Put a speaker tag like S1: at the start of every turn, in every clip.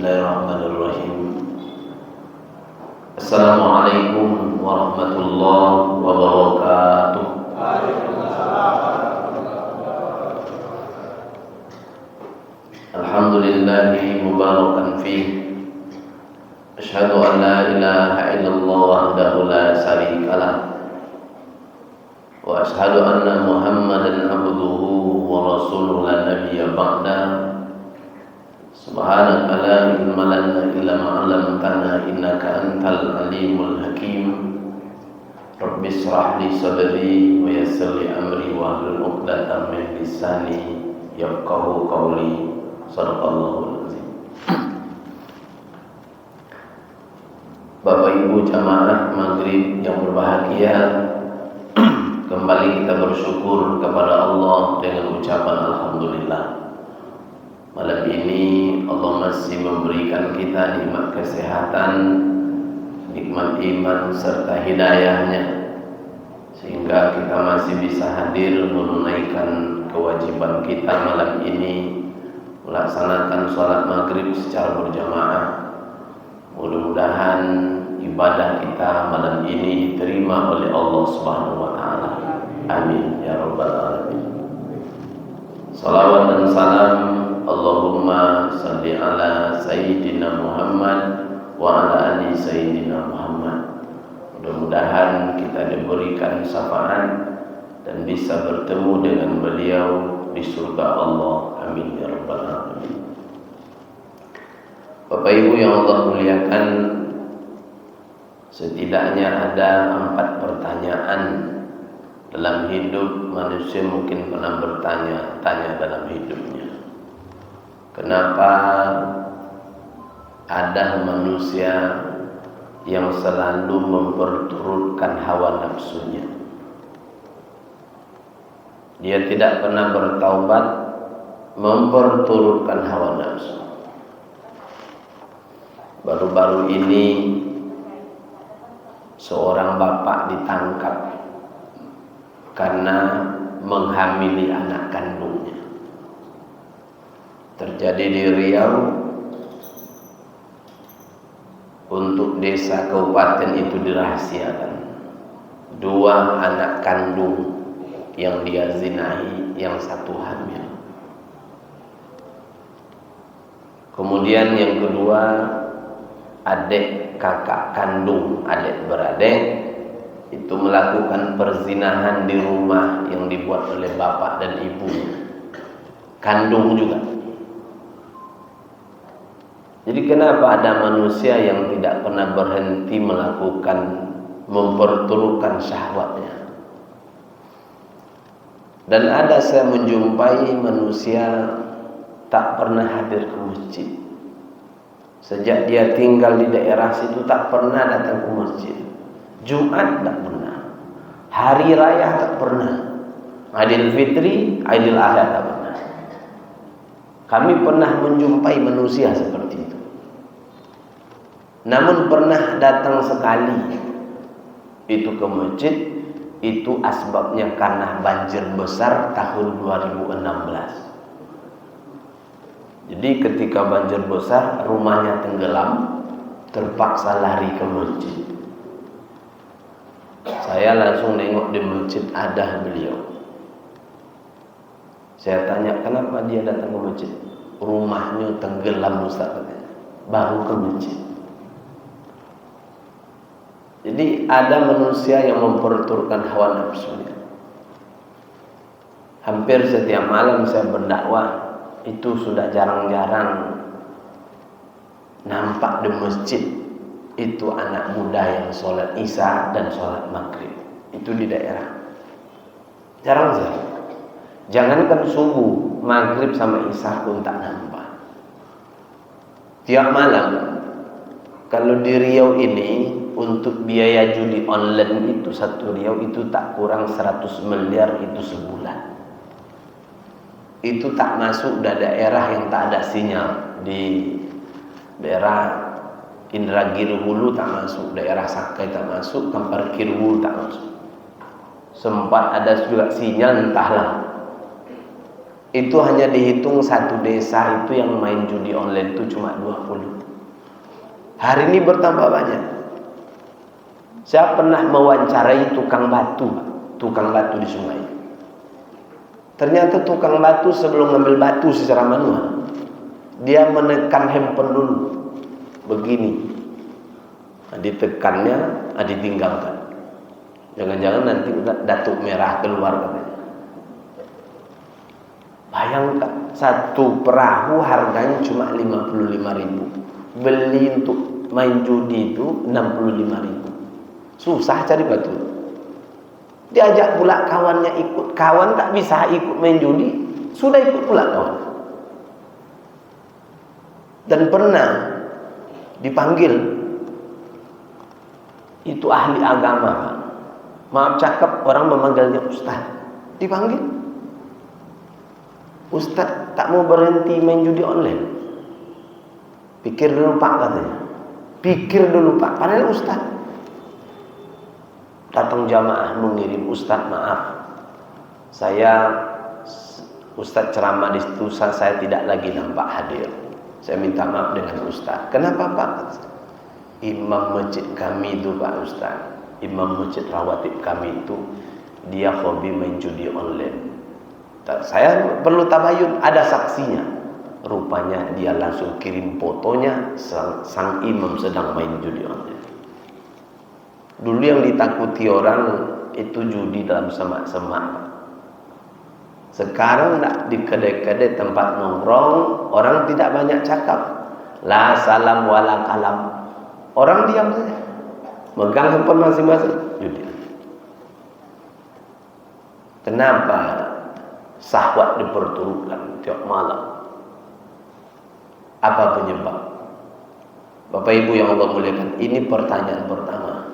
S1: Bismillahirrahmanirrahim. Assalamualaikum warahmatullahi wabarakatuh. Alhamdulillahi mubarakan fih. Asyhadu an la ilaha illallah wahdahu la syarikalah. Wa asyhadu anna Muhammadan abduhu wa rasuluhu la nabiyya ba'da. Subhanaka la ilma lana illa ma 'allamtana innaka antal alimul hakim. Rabbi shrah li sadri wa yassir li amri wa hlul 'uqdatam min lisani yafqahu qawli. Shadaqallahul azim. Bapak Ibu jamaah maghrib yang berbahagia, kembali kita bersyukur kepada Allah dengan ucapan alhamdulillah. Malam ini Allah masih memberikan kita nikmat kesehatan, nikmat iman serta hidayahnya, sehingga kita masih bisa hadir menunaikan kewajiban kita malam ini, melaksanakan sholat maghrib secara berjamaah. Mudah-mudahan ibadah kita malam ini diterima oleh Allah Subhanahu wa taala. Amin ya rabbal alamin. Salawat dan salam Allahumma salli ala Sayyidina Muhammad wa ala ali Sayyidina Muhammad. Mudah-mudahan kita diberikan syafaat dan bisa bertemu dengan beliau di surga Allah. Amin ya rabbal alamin. Bapak Ibu yang Allah muliakan, setidaknya ada 4 pertanyaan dalam hidup manusia mungkin pernah bertanya-tanya dalam hidupnya. Kenapa ada manusia yang selalu memperturutkan hawa nafsunya? Dia tidak pernah bertaubat, memperturutkan hawa nafsu. Baru-baru ini seorang bapak ditangkap karena menghamili anak kandungnya. Terjadi di Riau. Untuk desa kabupaten itu dirahasiakan. 2 anak kandung yang dia zinahi, yang 1 hamil. Kemudian yang kedua, adik kakak kandung, adik beradik itu melakukan perzinahan di rumah yang dibuat oleh bapak dan ibu kandung juga. Jadi kenapa ada manusia yang tidak pernah berhenti melakukan, memperturutkan syahwatnya? Dan ada saya menjumpai manusia tak pernah hadir ke masjid. Sejak dia tinggal di daerah situ tak pernah datang ke masjid. Jumat tak pernah, hari raya tak pernah, Idul Fitri, Idul Adha tak pernah. Kami pernah menjumpai manusia seperti itu. Namun pernah datang sekali itu ke masjid, itu asbabnya karena banjir besar tahun 2016. Jadi ketika banjir besar, rumahnya tenggelam, terpaksa lari ke masjid. Saya langsung nengok di masjid, ada beliau. Saya tanya, kenapa dia datang ke masjid? Rumahnya tenggelam Ustaz, baru ke masjid. Jadi ada manusia yang memperturutkan hawa nafsunya. Hampir setiap malam saya berdakwah, itu sudah jarang-jarang nampak di masjid itu anak muda yang sholat isya dan sholat maghrib. Itu di daerah jarang-jarang. Jangankan subuh, maghrib sama isya pun tak nampak. Tiap malam. Kalau di Riau ini untuk biaya judi online itu 1 Riau itu tak kurang 100 miliar itu sebulan. Itu tak masuk dari daerah yang tak ada sinyal. Di daerah Indragiri Hulu tak masuk, daerah Sakai tak masuk, Kampar Kirwul tak masuk. Sempat ada juga sinyal entahlah. Itu hanya dihitung satu desa itu yang main judi online itu cuma 20. Hari ini bertambah banyak. Saya pernah mewawancarai tukang batu di sungai. Ternyata tukang batu sebelum ngambil batu secara manual, dia menekan handphone dulu, begini, ditekannya, ditinggalkan. Jangan-jangan nanti datuk merah keluar katanya. Bayangkan, satu perahu harganya cuma 55.000. Beli untuk main judi itu 65.000. Susah cari batu. Diajak pula kawannya ikut. Kawan tak bisa ikut main judi, sudah ikut pula kawan. Dan pernah dipanggil, itu ahli agama. Maaf cakap, orang memanggilnya ustaz. Dipanggil, ustaz tak mau berhenti main judi online. Pikir dulu pak katanya. Pikir dulu pak, padahal ustaz. Datang jamaah mengirim, ustaz maaf, saya ustaz ceramah di situ, saya tidak lagi nampak hadir. Saya minta maaf dengan ustaz. Kenapa pak? Imam masjid kami itu pak ustaz, imam masjid rawatib kami itu, dia hobi main judi online. Saya perlu tabayun, ada saksinya. Rupanya dia langsung kirim fotonya sang imam sedang main judi online. Dulu yang ditakuti orang itu judi dalam semak-semak. Sekarang di kedai-kedai tempat nongkrong, orang tidak banyak cakap. La salam wala kalam. Orang diam saja, megang handphone masing-masing, judi. Kenapa syahwat diperturutkan tiap malam? Apa penyebab? Bapak Ibu yang Allah muliakan, ini pertanyaan pertama.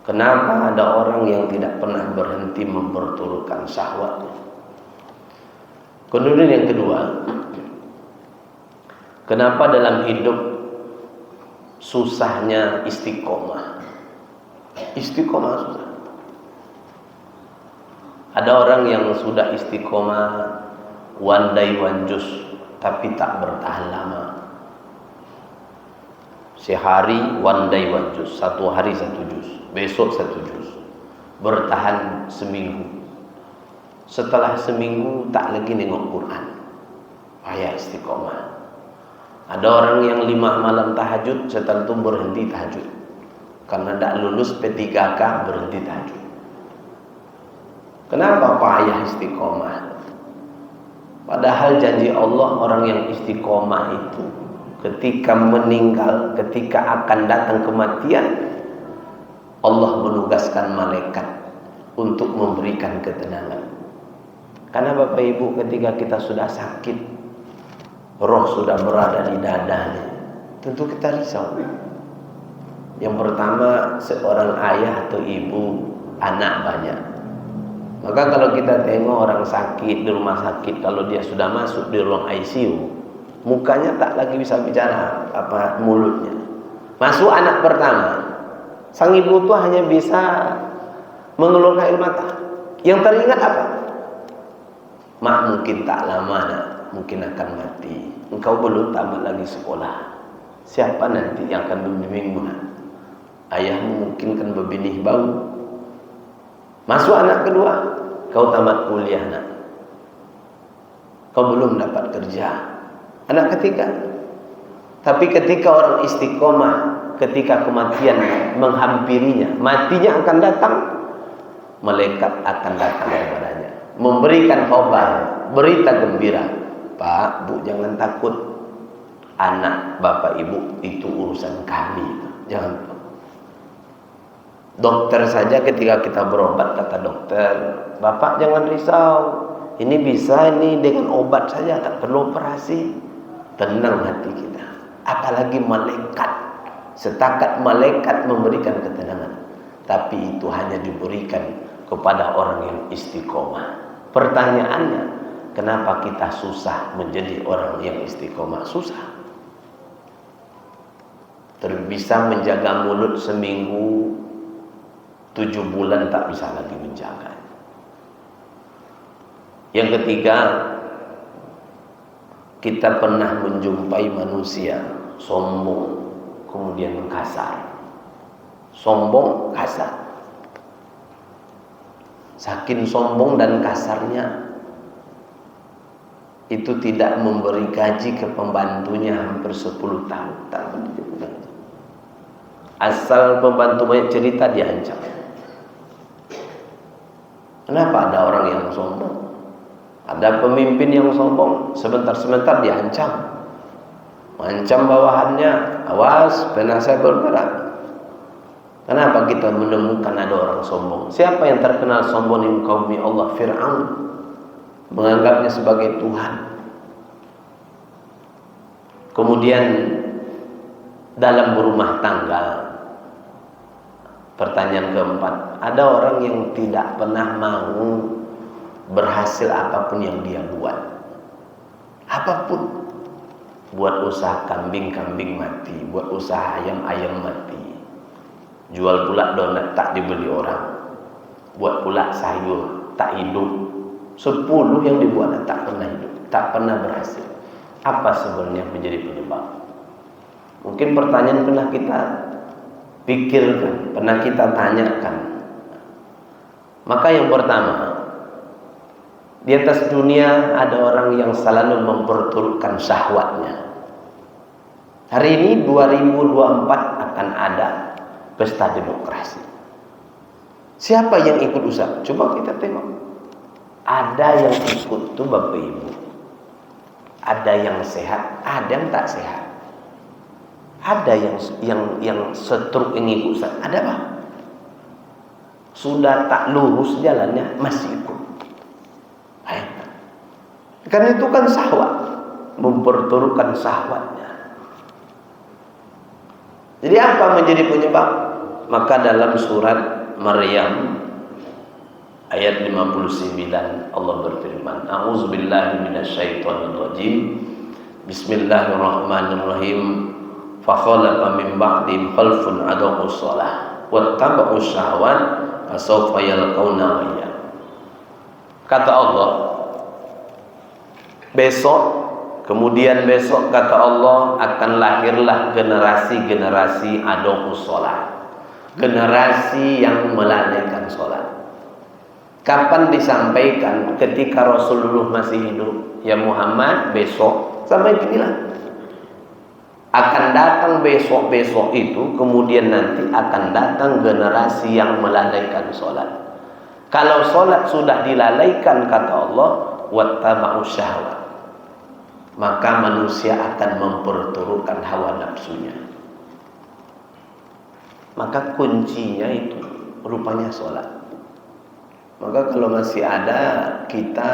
S1: Kenapa ada orang yang tidak pernah berhenti memperturutkan syahwatnya? Kemudian yang kedua, kenapa dalam hidup susahnya istiqomah? Istiqomah susah. Ada orang yang sudah istiqomah one day one juz, tapi tak bertahan lama. Sehari one day one juz, satu hari satu juz, besok satu juz, bertahan seminggu. Setelah seminggu tak lagi nengok Quran. Payah istiqomah. Ada orang yang 5 malam tahajud, setelah itu berhenti tahajud karena tak lulus P3K, berhenti tahajud. Kenapa payah istiqomah? Padahal janji Allah, orang yang istiqomah itu ketika meninggal, ketika akan datang kematian, Allah menugaskan malaikat untuk memberikan ketenangan. Karena Bapak Ibu, ketika kita sudah sakit, roh sudah berada di dadanya, tentu kita risau. Yang pertama, seorang ayah atau ibu, anak banyak. Maka kalau kita tengok orang sakit di rumah sakit, kalau dia sudah masuk di ruang ICU, mukanya tak lagi bisa bicara, mulutnya. Masuk anak pertama, sang ibu itu hanya bisa mengeluarkan air mata. Yang teringat apa? Mak, mungkin tak lama nak, mungkin akan mati. Engkau belum tamat lagi sekolah. Siapa nanti yang akan membimbingmu nak? Ayahmu mungkin kan berbinih bau. Masuk anak kedua, kau tamat kuliah nak, kau belum dapat kerja. Anak ketiga. Tapi ketika orang istiqomah, ketika kematian menghampirinya, matinya akan datang, malaikat akan datang kepadanya, memberikan khabar, berita gembira. Pak, Bu, jangan takut, anak Bapak Ibu itu urusan kami, jangan. Dokter saja ketika kita berobat, kata dokter, Bapak jangan risau, ini bisa, ini dengan obat saja, tak perlu operasi. Tenang hati kita. Apalagi malaikat, setakat malaikat memberikan ketenangan, tapi itu hanya diberikan kepada orang yang istiqomah. Pertanyaannya, kenapa kita susah menjadi orang yang istiqomah? Susah. Bisa menjaga mulut seminggu, 7 bulan tak bisa lagi menjaga. Yang ketiga, kita pernah menjumpai manusia sombong kemudian kasar. Sombong, kasar. Saking sombong dan kasarnya, itu tidak memberi gaji ke pembantunya hampir 10 tahun. Asal pembantu banyak cerita diancam. Kenapa ada orang yang sombong? Ada pemimpin yang sombong, sebentar-sebentar diancam. Mengancam bawahannya, awas, penasihat bergerak. Kenapa kita menemukan ada orang sombong? Siapa yang terkenal sombong di kaum Allah? Fir'aun. Menganggapnya sebagai Tuhan. Kemudian dalam berumah tangga, pertanyaan keempat, ada orang yang tidak pernah mau berhasil apapun yang dia buat. Apapun. Buat usaha kambing mati, buat usaha ayam mati. Jual pula donat tak dibeli orang. Buat pula sayur tak hidup. 10 yang dibuat tak pernah hidup, tak pernah berhasil. Apa sebenarnya menjadi penyebab? Mungkin pertanyaan pernah kita pikirkan, pernah kita tanyakan. Maka yang pertama, di atas dunia ada orang yang selalu memperturutkan syahwatnya. Hari ini 2024 akan ada pesta demokrasi. Siapa yang ikut usaha? Coba kita tengok. Ada yang ikut tuh Bapak Ibu. Ada yang sehat, ada yang tak sehat. Ada yang setruk yang ikut usaha. Ada apa? Sudah tak lurus jalannya masih ikut. Karena itu kan syahwat, memperturutkan syahwatnya. Jadi apa menjadi penyebab? Maka dalam surat Maryam ayat 59 Allah berfirman, A'udzubillahi minasyaitonirrajim. Bismillahirrahmanirrahim. Fa khalaqa min ba'dihim khalfun adaa'us shalah wattaba'us syahawat fasawfa yalqauna ghayya. Kata Allah, kemudian besok kata Allah akan lahirlah generasi-generasi adaa'us shalah, generasi yang melalaikan sholat. Kapan disampaikan? Ketika Rasulullah masih hidup. Ya Muhammad, besok sampai inilah akan datang besok-besok itu, kemudian nanti akan datang generasi yang melalaikan sholat. Kalau sholat sudah dilalaikan kata Allah, wattaba'us syahwat, maka manusia akan memperturutkan hawa nafsunya. Maka kuncinya itu rupanya sholat. Maka kalau masih ada kita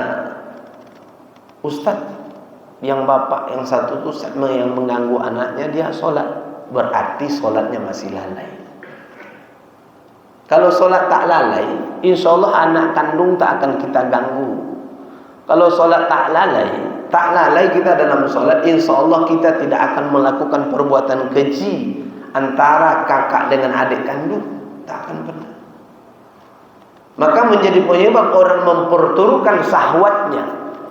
S1: ustadz, yang bapak yang satu tuh yang mengganggu anaknya, dia sholat, berarti sholatnya masih lalai. Kalau sholat tak lalai, insya Allah anak kandung tak akan kita ganggu. Kalau sholat tak lalai kita dalam sholat, insya Allah kita tidak akan melakukan perbuatan keji antara kakak dengan adik kandung, tak akan pernah. Maka menjadi penyebab orang memperturutkan syahwatnya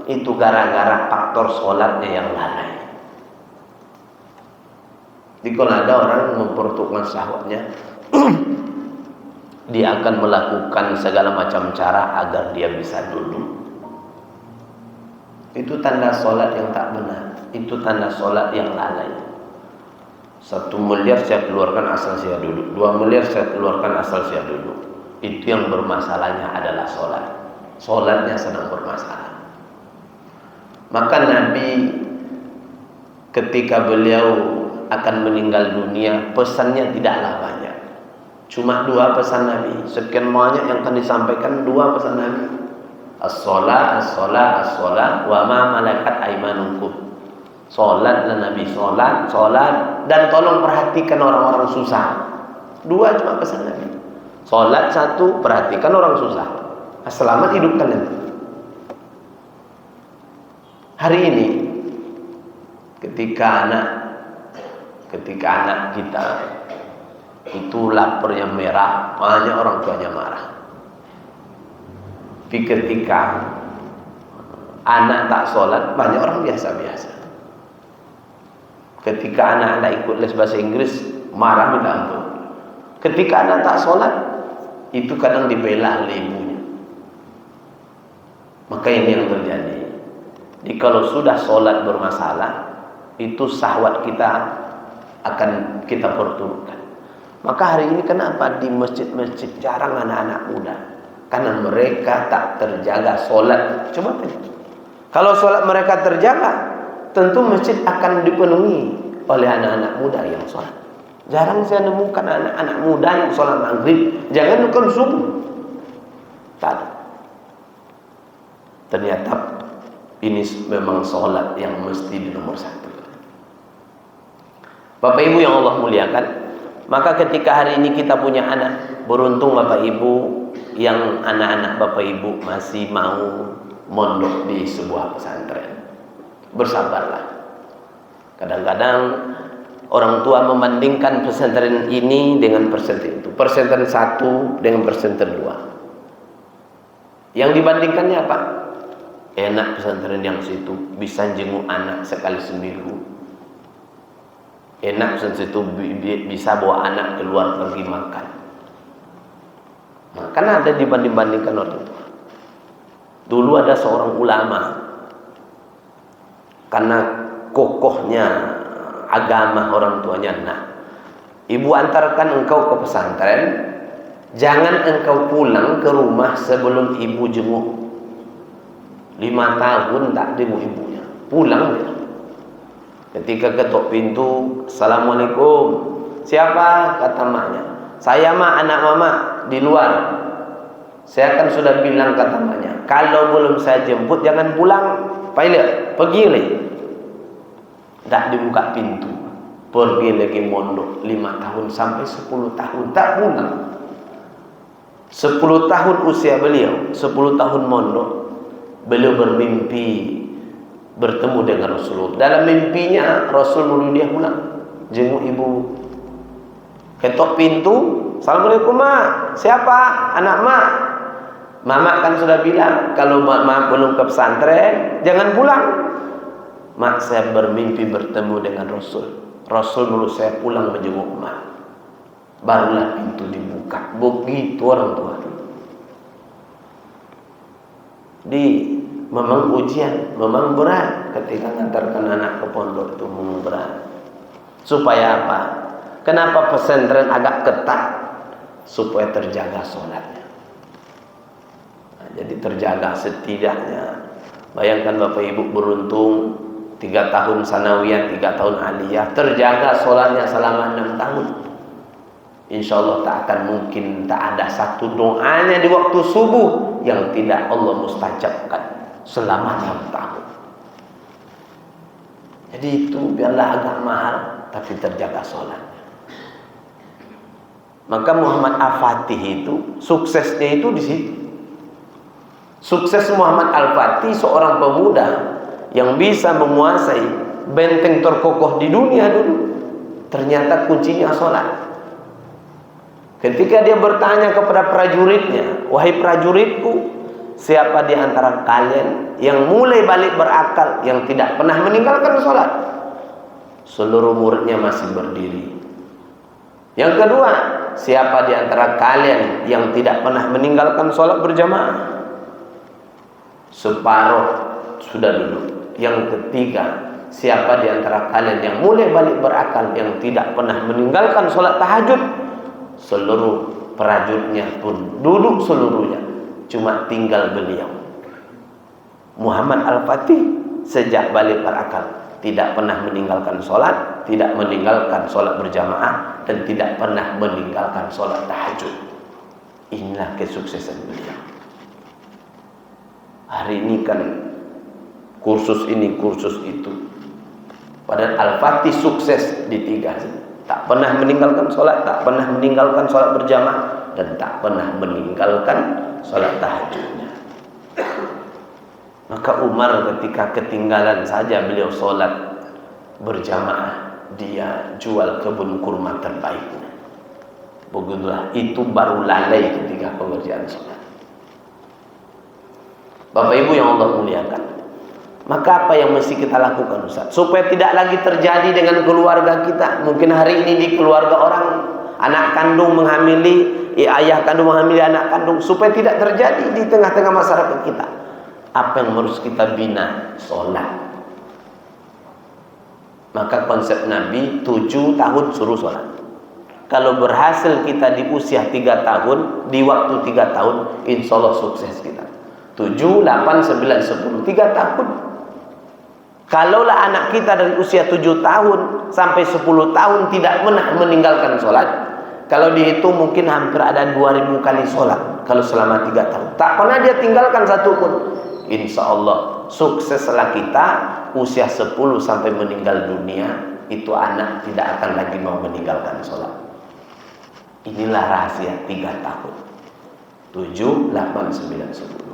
S1: itu gara-gara faktor sholatnya yang lalai. Jadi kalau ada orang memperturutkan syahwatnya, dia akan melakukan segala macam cara agar dia bisa duduk. Itu tanda sholat yang tak benar. Itu tanda sholat yang lalai. 1 miliar saya keluarkan asal saya duduk, 2 miliar saya keluarkan asal saya duduk. Itu yang bermasalahnya adalah sholat. Sholatnya sedang bermasalah. Maka Nabi ketika beliau akan meninggal dunia, pesannya tidaklah banyak. Cuma 2 pesan Nabi. Sekian banyak yang akan disampaikan, 2 pesan Nabi. As-sholat, as-sholat, as-sholat, wa ma malakat aimanukum. Sholatlah Nabi, sholat, dan tolong perhatikan orang-orang susah. 2 cuma pesan Nabi. Sholat 1, perhatikan orang susah. Selamat hidupkan nanti. Hari ini ketika anak kita itu laparnya merah, banyak orang tuanya marah. Tapi ketika anak tak sholat, banyak orang biasa-biasa. Ketika anak-anak ikut les bahasa Inggris, marah minta ampun. Ketika anak tak sholat, itu kadang dibela oleh ibunya. Maka ini yang terjadi. Jadi kalau sudah sholat bermasalah, itu syahwat kita akan kita perturutkan. Maka hari ini kenapa di masjid-masjid jarang anak-anak muda? Karena mereka tak terjaga sholat. Coba tanya. Kalau sholat mereka terjaga, tentu masjid akan dipenuhi oleh anak-anak muda yang sholat. Jarang saya nemukan anak-anak muda yang sholat maghrib. Jangan bukan subuh. Tak ada. Ternyata ini memang sholat yang mesti di nomor satu. Bapak Ibu yang Allah muliakan, maka ketika hari ini kita punya anak, beruntung Bapak Ibu yang anak-anak Bapak Ibu masih mau mondok di sebuah pesantren. Bersabarlah. Kadang-kadang orang tua membandingkan pesantren ini dengan pesantren itu, pesantren satu dengan pesantren dua. Yang dibandingkannya apa? Enak pesantren yang situ, bisa jenguk anak sekali seminggu. Enak pesantren situ bisa bawa anak keluar pergi makan. Nah, karena ada dibanding-bandingkan orang tua. Dulu ada seorang ulama, karena kokohnya agama orang tuanya, nah, ibu antarkan engkau ke pesantren, jangan engkau pulang ke rumah sebelum ibu jenguk. 5 tahun tak jenguk ibunya, pulang dia. Ketika ketuk pintu, Assalamualaikum. Siapa? Kata maknya. Saya mah anak mama di luar. Saya kan sudah bilang kata maknya, kalau belum saya jemput jangan pulang. Pergi lagi. Tak dibuka pintu. Pergi lagi mondok 5 tahun sampai 10 tahun tak pulang. 10 tahun usia beliau, 10 tahun mondok, beliau bermimpi bertemu dengan Rasulullah. Dalam mimpinya Rasul menyuruh dia pulang, jenguk ibu. Ketok pintu, Assalamualaikum mak. Siapa? Anak mak. Mama kan sudah bilang kalau mak belum ke pesantren jangan pulang. Mak, saya bermimpi bertemu dengan Rasul. Rasul menyuruh saya pulang menjenguk mak. Barulah pintu dibuka. Begitu orang tua. Memang ujian, memang berat ketika mengantarkan anak ke pondok itu, memang berat. Supaya apa? Kenapa pesantren agak ketat? Supaya terjaga sholatnya. Nah, jadi terjaga setidaknya. Bayangkan Bapak Ibu beruntung 3 tahun sanawiyah, 3 tahun aliyah, terjaga sholatnya selama 6 tahun. Insya Allah tak akan mungkin tak ada satu doanya di waktu subuh yang tidak Allah mustajabkan selama 6 tahun. Jadi itu biarlah agak mahal, tapi terjaga sholatnya. Maka Muhammad Al-Fatih itu suksesnya itu di situ. Sukses Muhammad Al-Fatih seorang pemuda yang bisa menguasai benteng terkokoh di dunia dulu. Ternyata kuncinya sholat. Ketika dia bertanya kepada prajuritnya, wahai prajuritku, siapa di antara kalian yang mulai balik berakal, yang tidak pernah meninggalkan sholat? Seluruh muridnya masih berdiri. Yang kedua, siapa di antara kalian yang tidak pernah meninggalkan sholat berjamaah? Separuh sudah duduk. Yang ketiga, siapa di antara kalian yang mulai balik berakal, yang tidak pernah meninggalkan sholat tahajud? Seluruh prajuritnya pun duduk seluruhnya. Cuma tinggal beliau Muhammad Al-Fatih sejak balik berakal tidak pernah meninggalkan sholat, tidak meninggalkan sholat berjamaah, dan tidak pernah meninggalkan sholat tahajud. Inilah kesuksesan beliau. Hari ini kan kursus ini, kursus itu. Padahal Al-Fatih sukses di 3. Tak pernah meninggalkan sholat, tak pernah meninggalkan sholat berjamaah, dan tak pernah meninggalkan sholat tahajudnya. Maka Umar ketika ketinggalan saja beliau sholat berjamaah, dia jual kebun kurma terbaiknya. Begitulah, itu baru lalai ketika pengerjaan sholat. Bapak Ibu yang Allah muliakan, Maka apa yang mesti kita lakukan, Ustaz? Supaya tidak lagi terjadi dengan keluarga kita. Mungkin hari ini di keluarga orang, anak kandung menghamili, ayah kandung menghamili anak kandung. Supaya tidak terjadi di tengah-tengah masyarakat kita. Apa yang harus kita bina? Sholat. Maka konsep Nabi 7 tahun suruh sholat. Kalau berhasil kita di usia 3 tahun, di waktu 3 tahun, insya Allah sukses kita. 7, 8, 9, 10, 3 tahun. Kalaulah anak kita dari usia 7 tahun sampai 10 tahun tidak pernah meninggalkan sholat, kalau dihitung mungkin hampir ada 2000 kali sholat. Kalau selama 3 tahun tak pernah dia tinggalkan satu pun, insya Allah sukseslah kita. Usia 10 sampai meninggal dunia, itu anak tidak akan lagi mau meninggalkan sholat. Inilah rahasia 3 tahun. 7, 8, 9, 10.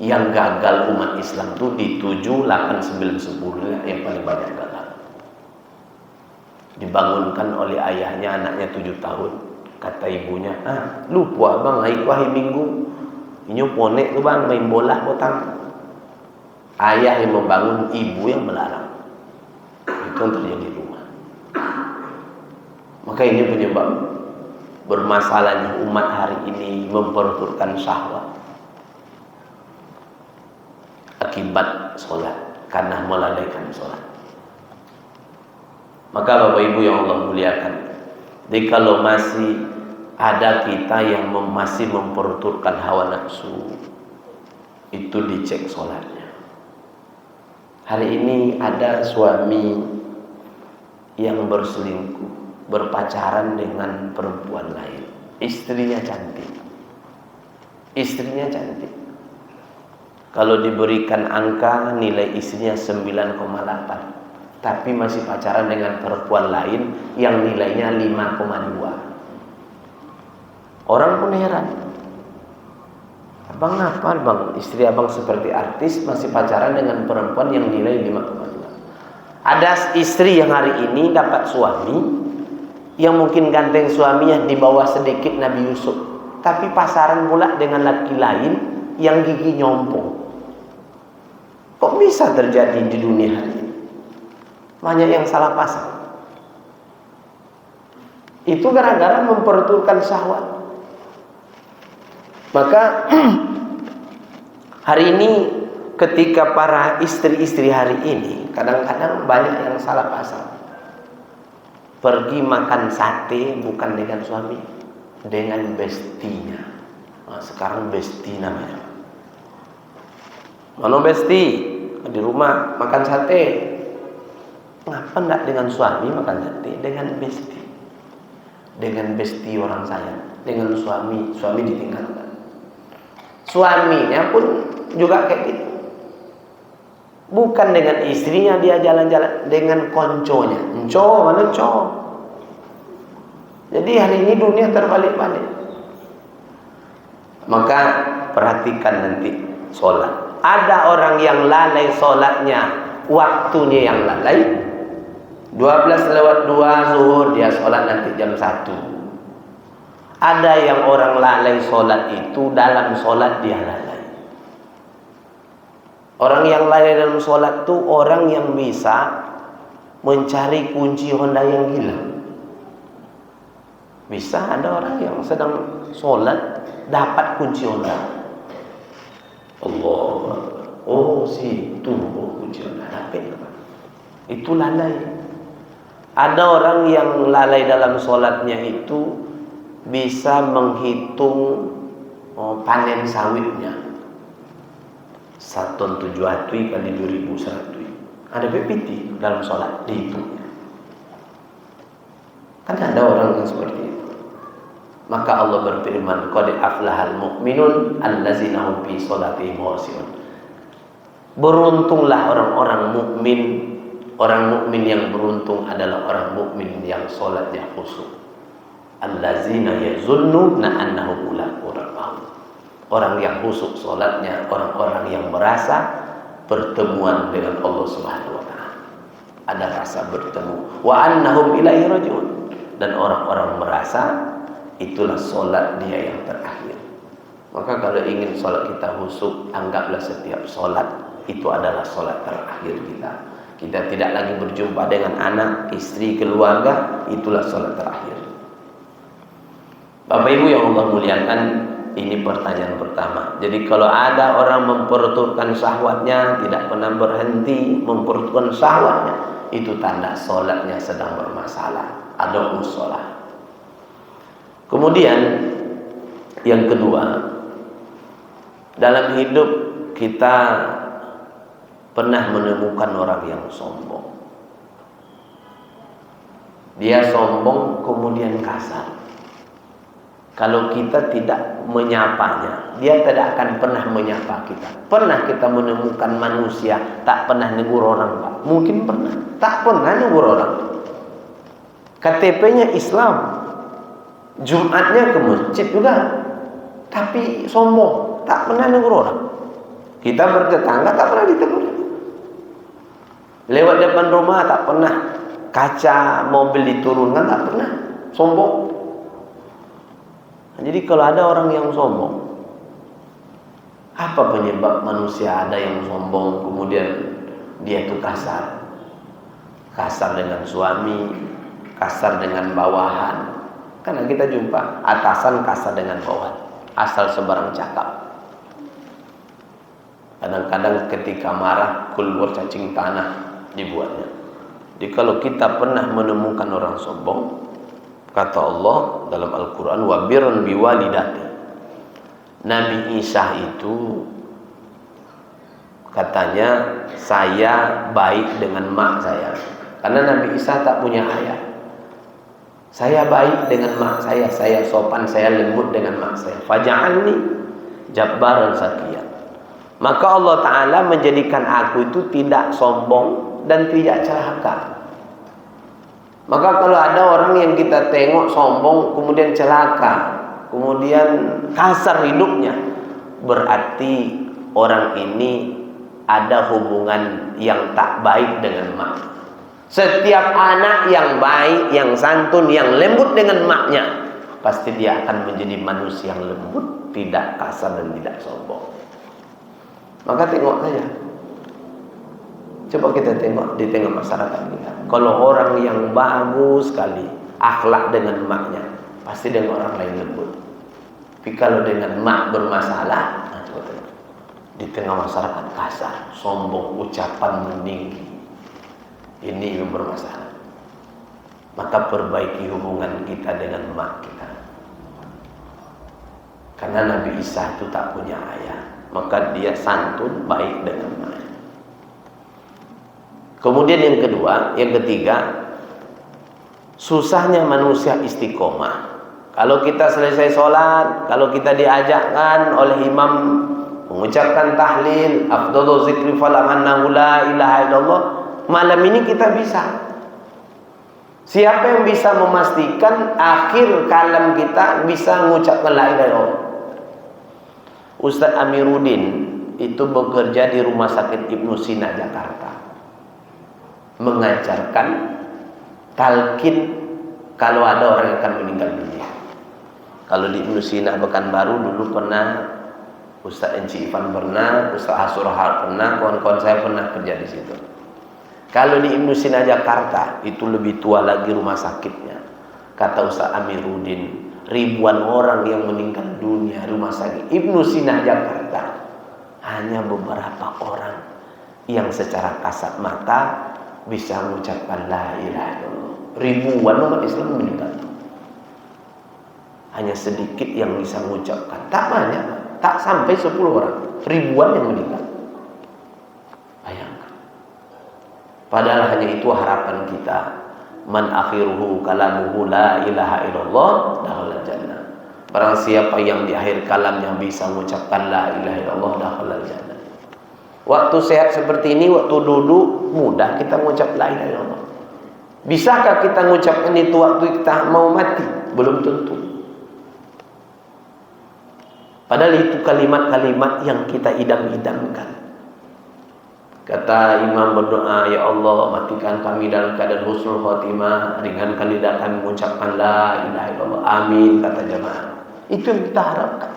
S1: Yang gagal umat Islam itu di 7, 8, 9, 10 yang paling banyak gagal. Dibangunkan oleh ayahnya, anaknya 7 tahun. Kata ibunya, lupa bang, hari minggu ini ponek tuh bang, main bola potang. Ayah yang membangun, ibu yang melarang. Itu yang terjadi di rumah. Maka ini penyebab bermasalahnya umat hari ini memperturutkan syahwat akibat sholat, karena melalaikan sholat. Maka Bapak Ibu yang Allah muliakan, jadi kalau masih ada kita yang masih memperturutkan hawa nafsu, itu dicek sholatnya. Hari ini ada suami yang berselingkuh, berpacaran dengan perempuan lain. Istrinya cantik. Istrinya cantik. Kalau diberikan angka, nilai istrinya 9,8. Tapi masih pacaran dengan perempuan lain yang nilainya 5,2. Orang pun heran. Abang apa bang? Istri abang seperti artis masih pacaran dengan perempuan yang nilai 5,2. Ada istri yang hari ini dapat suami yang mungkin ganteng suaminya di bawah sedikit Nabi Yusuf, tapi pasaran pula dengan laki lain yang gigi nyompong. Kok bisa terjadi di dunia hari ini? Banyak yang salah pasang. Itu gara-gara memperturutkan syahwat. Maka hari ini ketika para istri-istri hari ini kadang-kadang banyak yang salah pasang. Pergi makan sate bukan dengan suami, dengan bestinya. Nah, sekarang besti namanya. Mana besti? Di rumah makan sate. Ngapa enggak dengan suami makan sate? Dengan besti. Dengan besti orang sayang. Dengan suami ditinggalkan. Suaminya pun juga kayak gitu. Bukan dengan istrinya dia jalan-jalan, dengan konconya. Mana co? Jadi hari ini dunia terbalik-balik. Maka perhatikan nanti sholat. Ada orang yang lalai sholatnya, waktunya yang lalai. 12:02 zuhur dia sholat nanti jam 1. Ada yang orang lalai sholat itu dalam sholat dia lalai. Orang yang lalai dalam sholat itu orang yang bisa mencari kunci Honda yang hilang. Bisa ada orang yang sedang sholat dapat kunci Honda. Allah, situ kunci Honda dapat. Itu lalai. Ada orang yang lalai dalam sholatnya itu bisa menghitung panen sawitnya. 1 ton 7 hatui kali 2.100. Ada PPT dalam sholat dihitungnya. Kan ada orang yang seperti itu. Maka Allah berfirman, qad aflahal mu'minun allazina hum fi sholatihim khashi'un. Beruntunglah orang-orang mukmin. Orang mukmin yang beruntung adalah orang mukmin yang sholatnya khusyuk. Allazina yazunnuna annahum mulaqu rabbihim. Orang yang khusyuk sholatnya, orang-orang yang merasa pertemuan dengan Allah Subhanahu wa taala. Ada rasa bertemu. Wa annahum ilaihi raji'un. Dan orang-orang merasa itulah sholat dia yang terakhir. Maka kalau ingin sholat kita khusyuk, anggaplah setiap sholat itu adalah sholat terakhir kita. Kita tidak lagi berjumpa dengan anak, istri, keluarga, itulah sholat terakhir. Bapak Ibu yang Allah muliakan, ini pertanyaan pertama. Jadi kalau ada orang memperturutkan syahwatnya, tidak pernah berhenti memperturutkan syahwatnya, itu tanda sholatnya sedang bermasalah. Ada sholat. Kemudian yang kedua, dalam hidup kita pernah menemukan orang yang sombong. Dia sombong kemudian kasar. Kalau kita tidak menyapanya, dia tidak akan pernah menyapa kita. Pernah kita menemukan manusia tak pernah negur orang, Pak? Mungkin pernah. Tak pernah negur orang. KTP-nya Islam, Jumatnya ke masjid juga, tapi sombong, tak pernah negur orang. Kita bertetangga tak pernah ditegur. Lewat depan rumah tak pernah, kaca mobil diturunkan tak pernah, sombong. Jadi kalau ada orang yang sombong, apa penyebab manusia ada yang sombong kemudian dia itu kasar? Kasar dengan suami, kasar dengan bawahan. Karena kita jumpa atasan kasar dengan bawahan, asal sebarang cakap. Kadang-kadang ketika marah keluar cacing tanah dibuatnya. Jadi kalau kita pernah menemukan orang sombong, kata Allah dalam Al-Quran, wabirun biwalidati. Nabi Isa itu katanya, saya baik dengan mak saya. Karena Nabi Isa tak punya ayah. Saya baik dengan mak saya sopan, saya lembut dengan mak saya. Faja'alni jabbaran sakiyan. Maka Allah Ta'ala menjadikan aku itu tidak sombong dan tidak celaka. Maka kalau ada orang yang kita tengok sombong, kemudian celaka, kemudian kasar hidupnya, berarti orang ini ada hubungan yang tak baik dengan mak. Setiap anak yang baik, yang santun, yang lembut dengan maknya, pasti dia akan menjadi manusia yang lembut, tidak kasar dan tidak sombong. Maka tengok saja. Coba kita tengok di tengah masyarakat kita. Kalau orang yang bagus sekali akhlak dengan maknya, pasti dengan orang lain lembut. Tapi kalau dengan mak bermasalah, di tengah masyarakat kasar, sombong, ucapan meninggi, ini yang bermasalah. Maka perbaiki hubungan kita dengan mak kita. Karena Nabi Isa itu tak punya ayah, maka dia santun baik dengan mak. Kemudian yang kedua, yang ketiga, susahnya manusia istiqomah. Kalau kita selesai sholat, kalau kita diajakkan oleh imam mengucapkan tahlil, afdhalu zikri falam annahu la ilaha illallah, malam ini kita bisa. Siapa yang bisa memastikan akhir kalam kita bisa mengucapkan la ilaha illallah? Ustaz Amiruddin itu bekerja di Rumah Sakit Ibnu Sina Jakarta, mengajarkan talqin kalau ada orang yang akan meninggal dunia. Kalau di Ibnu Sina Pekanbaru dulu pernah, Ustaz Enci Ivan pernah, Ustaz Asurhal pernah, kawan-kawan saya pernah kerja di situ. Kalau di Ibnu Sina Jakarta itu lebih tua lagi rumah sakitnya. Kata Ustaz Amiruddin, ribuan orang yang meninggal dunia rumah sakit Ibnu Sina Jakarta, hanya beberapa orang yang secara kasat mata bisa mengucapkan la ilaha illallah. Ribuan umat Islam meninggal, hanya sedikit yang bisa mengucapkan. Tak banyak, tak sampai 10 orang, ribuan yang meninggal. Bayangkan. Padahal hanya itu harapan kita. Man akhiruhu kalamuhu la ilaha illallah dakhala jannah. Barang siapa yang di akhir kalamnya bisa mengucapkan la ilaha illallah dakhala jannah. Waktu sehat seperti ini, waktu duduk mudah kita mengucap la ilaha illallah. Bisakah kita mengucapkan itu waktu kita mau mati? Belum tentu. Padahal itu kalimat-kalimat yang kita idam-idamkan. Kata imam berdoa, ya Allah matikan kami dalam keadaan husnul khotimah, ringankan lidah kami mengucapkan la ilaha illallah. Amin, kata jemaah. Itu yang kita harapkan.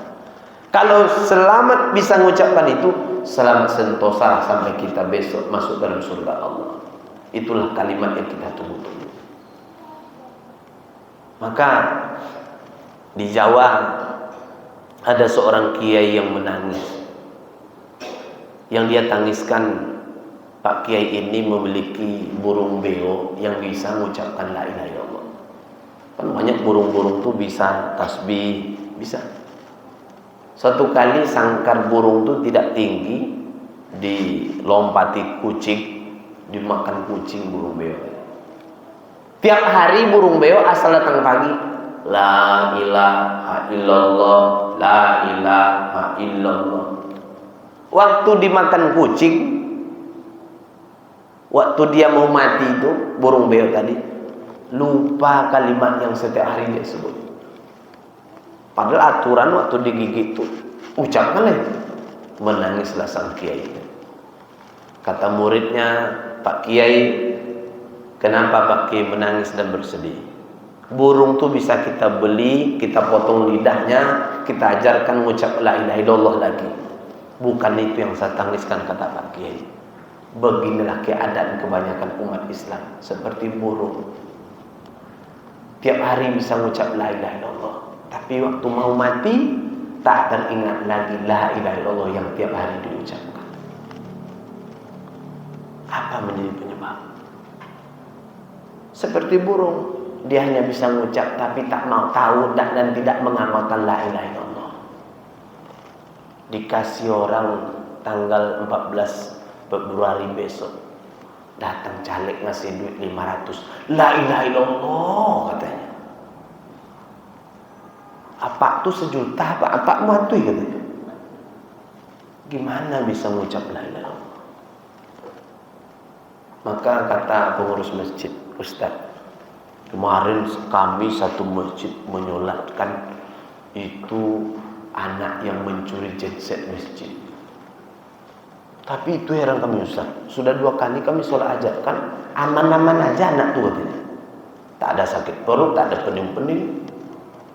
S1: Kalau selamat bisa mengucapkan itu, selamat sentosa sampai kita besok masuk dalam surga Allah. Itulah kalimat yang kita tunggu-tunggu. Maka di Jawa ada seorang kiai yang menangis. Yang dia tangiskan, Pak Kiai ini memiliki burung beo yang bisa mengucapkan la ilaha illallah. Kan banyak burung-burung tuh bisa tasbih, bisa. Suatu kali sangkar burung tuh tidak tinggi, dilompati kucing, dimakan kucing burung beo. Tiap hari burung beo asal datang pagi, la ilaha illallah, la ilaha illallah. Waktu dimakan kucing, waktu dia mau mati itu burung beo tadi, lupa kalimat yang setiap hari dia sebut. Padahal aturan waktu digigit itu ucapkan lagi. Menangislah sang kiai. Kata muridnya, Pak Kiai, kenapa Pak Kiai menangis dan bersedih? Burung tuh bisa kita beli, kita potong lidahnya, kita ajarkan mengucap la ilaha illallah lagi. Bukan itu yang saya tangiskan, kata Pak Kiai. Beginilah keadaan kebanyakan umat Islam, seperti burung. Tiap hari bisa mengucap la ilaha illallah, tapi waktu mau mati tak teringat lagi la ilaha illallah yang tiap hari diucapkan. Apa menjadi penyebab? Seperti burung, dia hanya bisa mengucap tapi tak mau tahu dan tidak mengamalkan la ilaha illallah. Dikasih orang tanggal 14 Februari besok, datang caleg ngasih duit 500, la ilaha illallah katanya. Apa tuh 1 juta, apa mantui katanya. Gimana bisa mengucap la ilaha illallah? Maka kata pengurus masjid, Ustaz, kemarin kami satu masjid menyolatkan itu anak yang mencuri genset masjid. Tapi itu heran kami Ustaz, sudah 2 kali kami sholat hajat kan aman-aman aja anak tuh katanya. Tak ada sakit perut, tak ada pening-pening.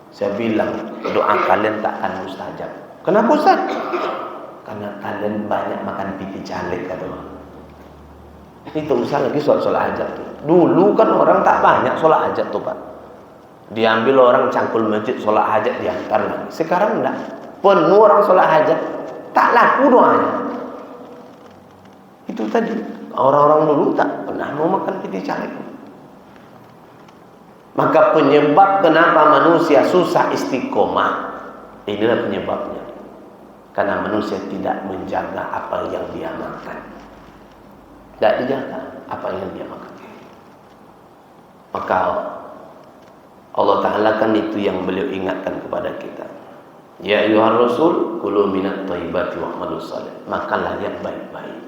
S1: Saya bilang, doa kalian tak akan mustajab. Kenapa Ustaz? Karena kalian banyak makan piti caleg kata orang. Itu Ustaz lagi sholat hajat tuh. Dulu kan orang tak banyak sholat hajat tuh Pak. Diambil orang cangkul masjid sholat hajat diantar lagi. Sekarang enggak. Penuh orang sholat hajat, tak laku doanya. Itu tadi, orang-orang dulu tak pernah mau makan piti caleg. Maka penyebab kenapa manusia susah istiqomah, inilah penyebabnya. Karena manusia tidak menjaga apa yang dia makan. Tidak dijaga apa yang dia makan. Maka Allah Ta'ala kan itu yang beliau ingatkan kepada kita. Ya ayyuhar rasul, kulu minat thayyibati wa'malu salih. Makanlah yang baik-baik.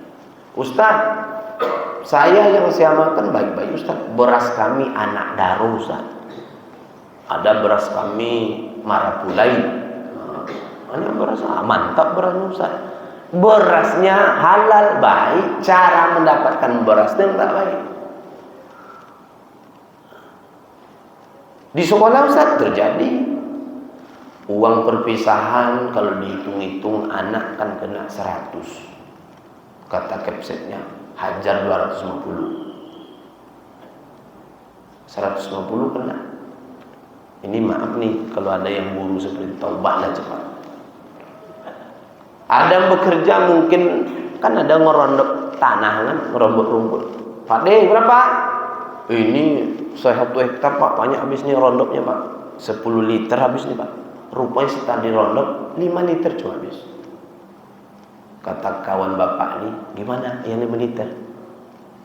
S1: Ustaz, saya yang saya makan baik-baik Ustaz. Beras kami anak daru Ustaz. Ada beras kami marapulai. Mana beras? Mantap beras Ustaz. Berasnya halal baik, cara mendapatkan berasnya tak baik. Di sekolah Ustaz terjadi uang perpisahan, kalau dihitung-hitung anak kan kena 100. Kata kepsetnya, hajar 250. 150 kena. Ini maaf nih, kalau ada yang buru seperti taubatlah cepat. Ada yang bekerja mungkin, kan ada ngerondok tanah kan, ngerombok rumput. Pak De, berapa? Ini saya 1 hektar Pak, banyak habisnya rondoknya Pak. 10 liter habis nih Pak. Rupanya setelah dirondok 5 liter cuma habis. Kata kawan bapak nih, gimana yang 5 liter?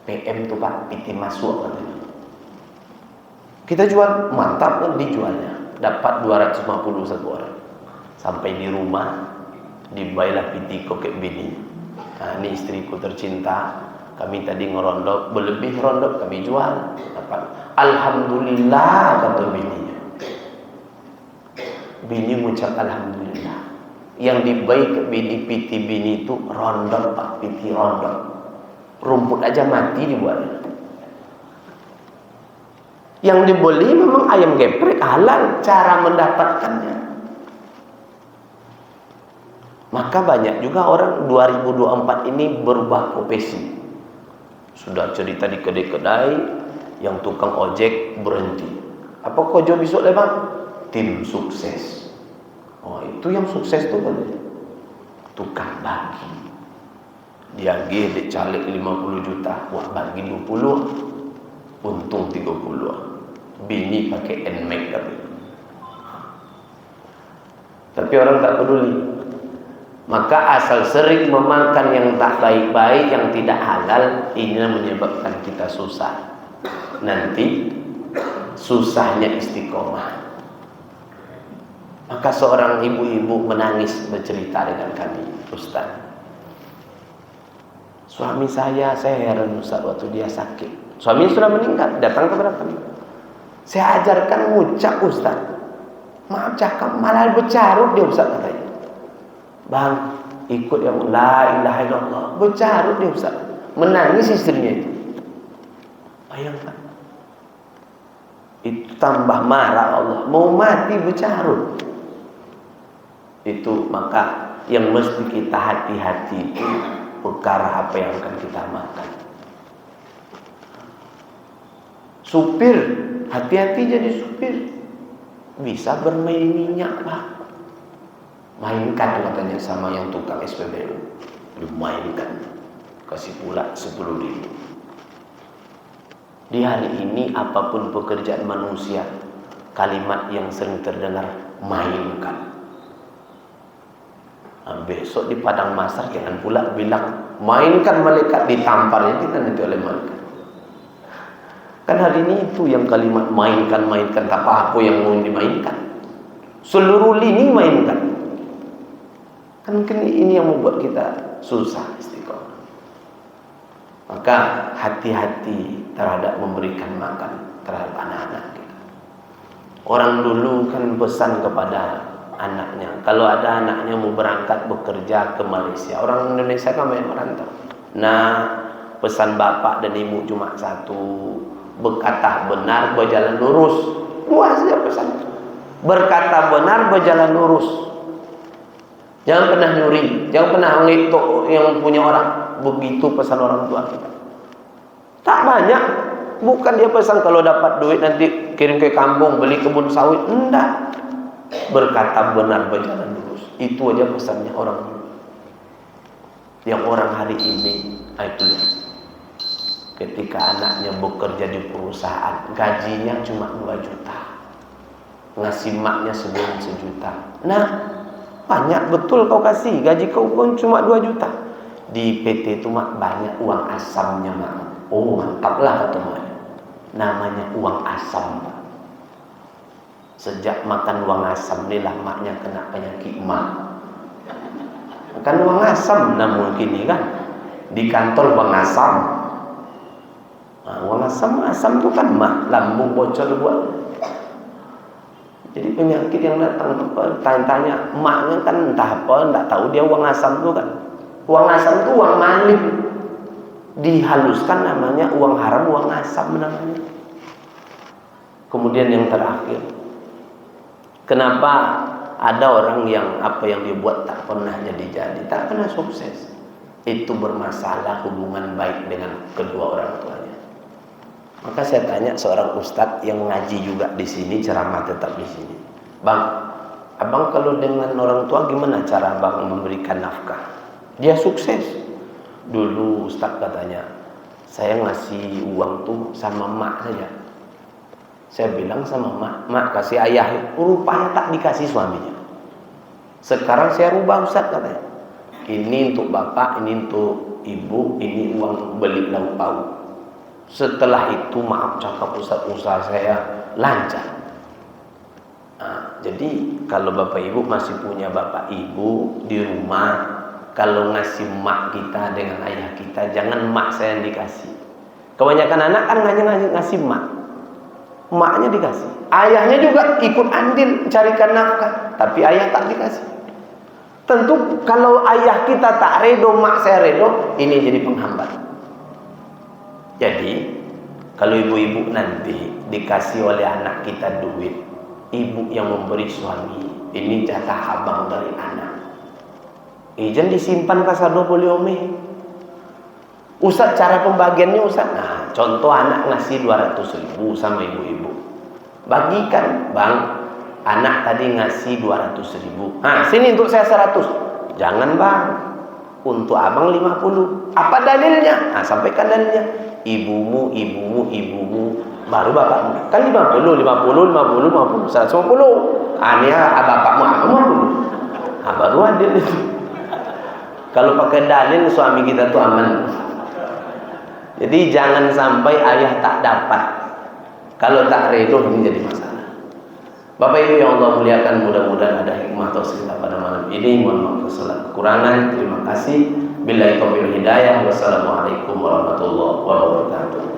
S1: PM tuh Pak, piti masuk katanya. Kita jual, mantap kan dijualnya. Dapat 250 satu orang. Sampai di rumah, dibayarlah piti kokek bini. Nah, ini istriku tercinta. Kami tadi ngerondok, berlebih rondok kami jual. Dapat. Alhamdulillah kata bininya. Bini mengucap alhamdulillah. Yang dibaik ke bini, piti bini itu rondok Pak, piti rondok. Rumput aja mati dibuat. Yang dibeli memang ayam geprek halal, cara mendapatkannya. Maka banyak juga orang 2024 ini berubah profesi. Sudah cerita di kedai-kedai, yang tukang ojek berhenti. Apa kau jauh besok bang? Tim sukses. Oh, itu yang sukses tuh kan? Tukang bagi. Dia gede caleg 50 juta, wah bagi 20, untung 30. Bini pakai NMAX tapi orang tak peduli. Maka asal sering memakan yang tak baik-baik, yang tidak halal, ini menyebabkan kita susah. Nanti susahnya istiqomah. Maka seorang ibu-ibu menangis bercerita dengan kami, Ustaz, suami saya heran Ustaz, waktu dia sakit. Suami sudah meninggal, datang kepada kami. Saya ajarkan ngucap Ustaz, maaf cakap, malah bercarut dia Ustaz katanya. Bang, ikut yang la ilaha illallah, bercarut dia Ustaz, menangis istrinya itu. Bayangkan, itu tambah marah Allah, mau mati bercarut. Itu maka yang mesti kita hati-hati itu perkara apa yang akan kita makan. Supir, hati-hati jadi supir. Bisa bermain minyak Pak. Mainkan katanya sama yang tukang SPBU. Dimainkan. Kasih pula 10.000. Di hari ini apapun pekerjaan manusia, kalimat yang sering terdengar, mainkan. Nah, besok di padang mahsyar jangan pula bilang mainkan malaikat, ditamparnya kita nanti oleh malaikat. Kan hari ini itu yang kalimat mainkan tak apa yang mau dimainkan. Seluruh lini mainkan. Kan mungkin ini yang membuat kita susah istiqomah. Maka hati-hati terhadap memberikan makan terhadap anak-anak kita. Orang dulu kan pesan kepada anaknya, kalau ada anaknya mau berangkat bekerja ke Malaysia, orang Indonesia kan banyak merantau. Nah, pesan bapak dan ibu cuma satu, berkata benar, berjalan lurus. Dua saja pesan. Berkata benar, berjalan lurus. Jangan pernah nyuri, jangan pernah ngitok yang punya orang. Begitu pesan orang tua kita. Tak banyak. Bukan dia pesan kalau dapat duit nanti kirim ke kampung beli kebun sawit. Enggak. Berkata benar, berjalan lurus. Itu aja pesannya orang dulu. Yang orang hari ini itu ketika anaknya bekerja di perusahaan, gajinya cuma 2 juta, ngasih maknya sebulan 1 juta. Nah, banyak betul kau kasih, gaji kau pun cuma 2 juta. Di PT itu mak banyak uang asamnya mak. Oh mantap lah kata mak. Namanya uang asam. Sejak makan uang asam inilah maknya kena penyakit mak. Makan uang asam, nah mungkin ini kan di kantor uang asam. Nah, uang asam itu kan mak, lambung bocor buat. Jadi penyakit yang datang tanya-tanya emaknya kan entah apa, enggak tahu dia uang asam itu kan. Uang asam itu uang maling. Dihaluskan namanya uang haram, uang asam namanya. Kemudian yang terakhir, kenapa ada orang yang apa yang dia buat tak pernah jadi-jadi, tak pernah sukses? Itu bermasalah hubungan baik dengan kedua orang tuanya. Maka saya tanya seorang ustadz yang ngaji juga di sini, ceramah tetap di sini. Bang, abang kalau dengan orang tua gimana cara abang memberikan nafkah? Dia sukses. Dulu ustadz katanya, saya ngasih uang tuh sama mak saja. Saya bilang sama mak kasih ayah. Rupanya tak dikasih suaminya. Sekarang saya rubah ustadz katanya. Ini untuk bapak, ini untuk ibu, ini uang beli lauk pauk. Setelah itu maaf cakap ustadz, usaha saya lancar. Nah, jadi kalau bapak ibu masih punya bapak ibu di rumah, kalau ngasih mak kita dengan ayah kita, jangan mak saya yang dikasih. Kebanyakan anak kan ngasih mak, maknya dikasih. Ayahnya juga ikut andil carikan nafkah, tapi ayah tak dikasih. Tentu kalau ayah kita tak redo, mak saya redo, ini jadi penghambat. Jadi kalau ibu-ibu nanti dikasih oleh anak kita duit, ibu yang memberi suami, ini jatah abang dari anak. Jangan disimpan kasado boleh ome. Ustaz, cara pembagiannya Ustaz. Nah, contoh anak ngasih 200.000 sama ibu-ibu. Bagikan, Bang. Anak tadi ngasih 200.000. Nah, sini untuk saya 100. Jangan, Bang. Untuk abang 50. Apa dalilnya? Nah, sampaikan dalilnya. Ibumu, baru bapakmu. Kan 50, 150. Ini bapakmu 50. Nah, baru adil itu. Kalau pakai dalil suami kita tuh aman. Jadi jangan sampai ayah tak dapat. Kalau tak redo ini jadi masalah. Bapak Ibu yang Allah muliakan, mudah-mudahan ada hikmah tausiq pada malam ini. Mohon maaf kesalahan kekurangan. Terima kasih. Billahi taufiq wal hidayah. Wassalamualaikum warahmatullahi wabarakatuh.